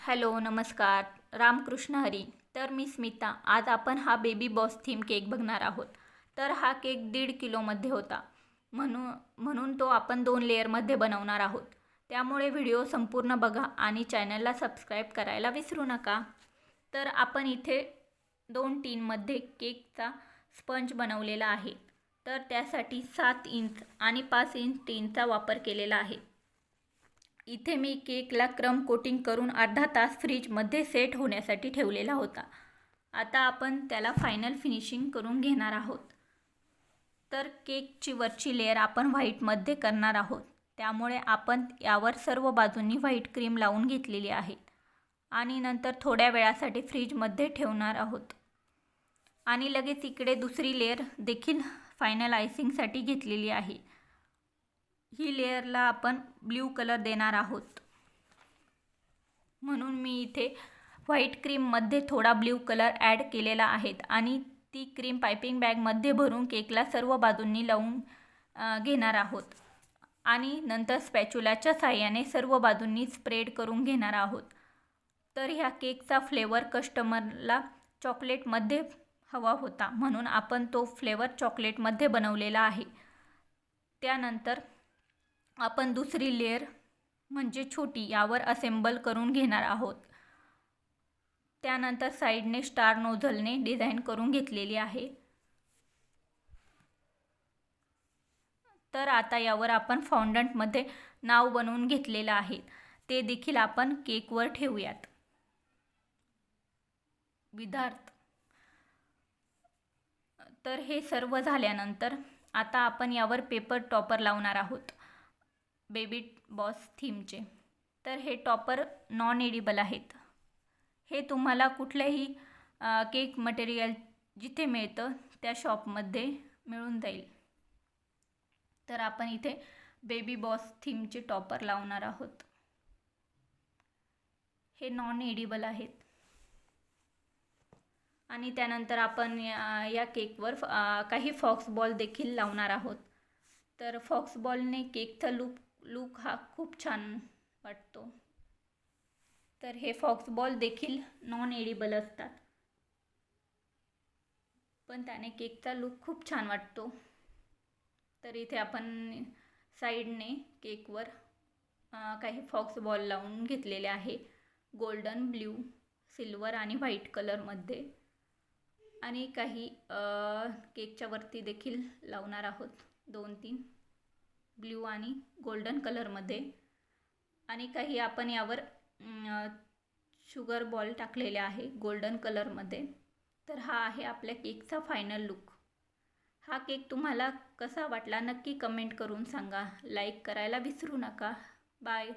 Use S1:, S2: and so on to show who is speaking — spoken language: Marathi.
S1: हॅलो नमस्कार रामकृष्ण हरी. तर मी स्मिता. आज आपण हा बेबी बॉस थीम केक बघणार आहोत. तर हा केक 1.5 किलोमध्ये होता, म्हणून तो आपण 2 लेअरमध्ये बनवणार आहोत. त्यामुळे व्हिडिओ संपूर्ण बघा आणि चॅनलला सबस्क्राईब करायला विसरू नका. तर आपण इथे 2 टीनमध्ये केकचा स्पंज बनवलेला आहे. तर त्यासाठी 7 इंच आणि 5 इंच टीनचा वापर केलेला आहे. इथे मी केकला क्रम कोटिंग करून अर्धा तास फ्रीजमध्ये सेट होण्यासाठी ठेवलेला होता. आता आपण त्याला फायनल फिनिशिंग करून घेणार आहोत. तर केकची वरची लेअर आपण व्हाईटमध्ये करणार आहोत. त्यामुळे आपण यावर सर्व बाजूंनी व्हाईट क्रीम लावून घेतलेली आहे आणि नंतर थोड्या वेळासाठी फ्रीजमध्ये ठेवणार आहोत. आणि लगेच इकडे दुसरी लेअर देखील फायनल आयसिंगसाठी घेतलेली आहे. ही लेअरला आपण ब्ल्यू कलर देणार आहोत, म्हणून मी इथे व्हाईट क्रीममध्ये थोडा ब्ल्यू कलर ॲड केलेला आहे आणि ती क्रीम पायपिंग बॅगमध्ये भरून केकला सर्व बाजूंनी लावून घेणार आहोत आणि नंतर स्पॅच्युलाच्या साहाय्याने सर्व बाजूंनी स्प्रेड करून घेणार आहोत. तर ह्या केकचा फ्लेवर कस्टमरला चॉकलेटमध्ये हवा होता, म्हणून आपण तो फ्लेवर चॉकलेटमध्ये बनवलेला आहे. त्यानंतर आपण दुसरी लेअर म्हणजे छोटी यावर असेंबल करून घेणार आहोत. त्यानंतर साईडने स्टार नोझलने डिझाईन करून घेतलेली आहे. तर आता यावर आपण फॉन्डंटमध्ये नाव बनवून घेतलेलं आहे, ते देखील आपण केकवर ठेवूयात. विद्यार्थ. तर हे सर्व झाल्यानंतर आता आपण यावर पेपर टॉपर लावणार आहोत बेबी बॉस थीमचे. तर हे टॉपर नॉन एडिबल आहेत. हे तुम्हाला कुठल्याही केक मटेरियल जिथे मिळतं त्या शॉपमध्ये मिळून जाईल. तर आपण इथे बेबी बॉस थीमचे टॉपर लावणार आहोत. हे नॉन एडिबल आहेत. आणि त्यानंतर आपण या केकवर काही फॉक्स बॉल देखील लावणार आहोत. तर फॉक्स बॉलने केकचा लुक हा खूप छान वाटतो. तर हे फॉक्स बॉल देखील नॉन एडिबल असतात, पण त्याने केकचा लुक खूप छान वाटतो. तर इथे आपण साईडने केकवर काही फॉक्स बॉल लावून घेतलेले आहे, गोल्डन, ब्ल्यू, सिल्वर आणि व्हाईट कलरमध्ये. आणि काही केकच्या वरती देखील लावणार आहोत 2-3 ब्ल्यू आणि गोल्डन कलरमध्ये. आणि काही आपण यावर शुगर बॉल टाकलेले आहे गोल्डन कलरमध्ये. तर हा आहे आपल्या केकचा फायनल लुक. हा केक तुम्हाला कसा वाटला नक्की कमेंट करून सांगा. लाईक करायला विसरू नका. बाय.